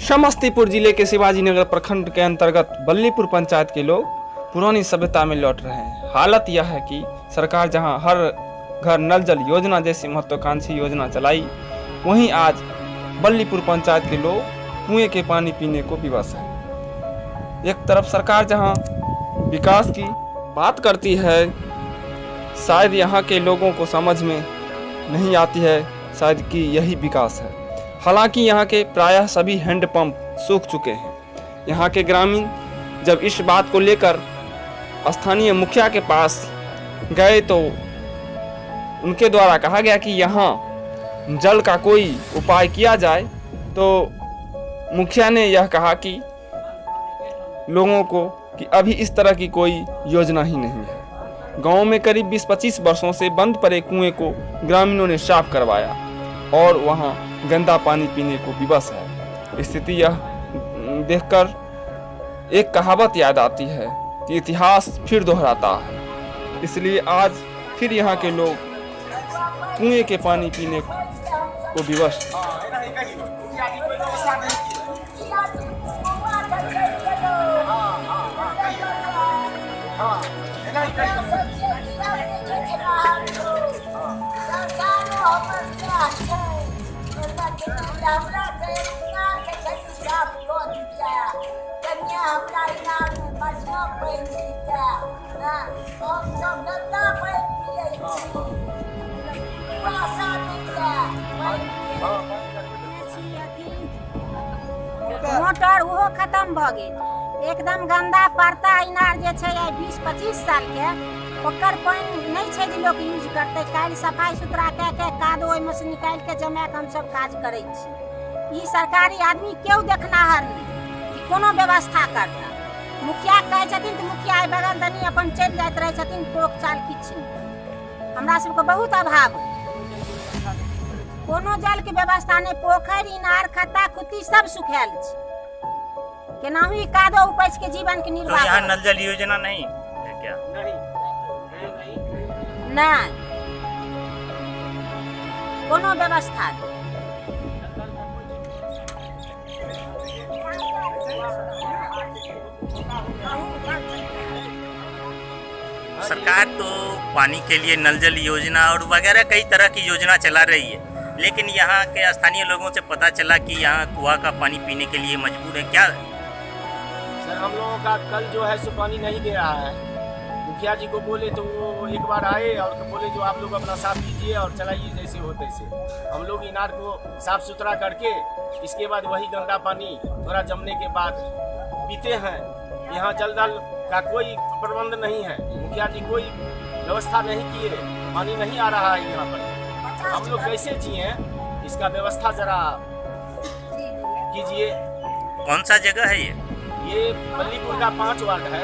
समस्तीपुर जिले के शिवाजी नगर प्रखंड के अंतर्गत बल्लीपुर पंचायत के लोग पुरानी सभ्यता में लौट रहे हैं। हालत यह है कि सरकार जहां हर घर नल जल योजना जैसी महत्वाकांक्षी योजना चलाई, वहीं आज बल्लीपुर पंचायत के लोग कुएं के पानी पीने को विवश है। एक तरफ सरकार जहां विकास की बात करती है, शायद यहाँ के लोगों को समझ में नहीं आती है शायद कि यही विकास है। हालांकि यहाँ के प्रायः सभी हैंडपंप सूख चुके हैं। यहाँ के ग्रामीण जब इस बात को लेकर स्थानीय मुखिया के पास गए तो उनके द्वारा कहा गया कि यहाँ जल का कोई उपाय किया जाए, तो मुखिया ने यह कहा कि लोगों को कि अभी इस तरह की कोई योजना ही नहीं है। गांव में करीब 20-25 वर्षों से बंद पड़े कुएं को ग्रामीणों ने साफ करवाया और वहां गंदा पानी पीने को विवश है। स्थिति यह देखकर एक कहावत याद आती है कि इतिहास फिर दोहराता है। इसलिए आज फिर यहाँ के लोग कुएं के पानी पीने को विवश हैं। मोटर वो खत्म भ गेल, एकदम गंदा पड़ता इनार जे छै 20-25 साल के, ओकर पानी नहीं छै जे लोग यूज करते। काल सफाई सुथरा कए के कादो ओइमे से निकाल के जमा के हम सब काज करै छी। ई सरकारी आदमी क्यों देखनाहर नहीं कि कोनो व्यवस्था करता। मुखिया कहै छथिन तऽ मुखिया बगल दनी अपन चलि जाइत रहै छथिन, टोक चाल किछु नहीं। हमरा सबके बहुत अभाव है, कोनो जल के व्यवस्था नहीं। पोखरि इनार खत्ता खुत्ती सब सुखायल छै, केनाहू ई कादो उपज के जीवन के निर्वाह। तो यहाँ नल जल योजना नहीं है क्या? नहीं, कोनो व्यवस्था नहीं। सरकार तो पानी के लिए नल जल योजना और वगैरह कई तरह की योजना चला रही है, लेकिन यहाँ के स्थानीय लोगों से पता चला कि यहाँ कुआं का पानी पीने के लिए मजबूर है। क्या सर, हम लोगों का कल जो है सो पानी नहीं दे रहा है। मुखिया जी को बोले तो वो एक बार आए और बोले जो आप लोग अपना साफ कीजिए और चलाइए जैसे हो तैसे। हम लोग इनार को साफ सुथरा करके इसके बाद वही गंदा पानी थोड़ा जमने के बाद पीते हैं। यहाँ जल दल का कोई प्रबंध नहीं है, मुखिया जी कोई व्यवस्था नहीं किए, पानी नहीं आ रहा है यहाँ पर। हम लोग कैसे जिए, इसका व्यवस्था जरा कीजिए। कौन सा जगह है ये? ये बल्लीपुर का 5 वार्ड है।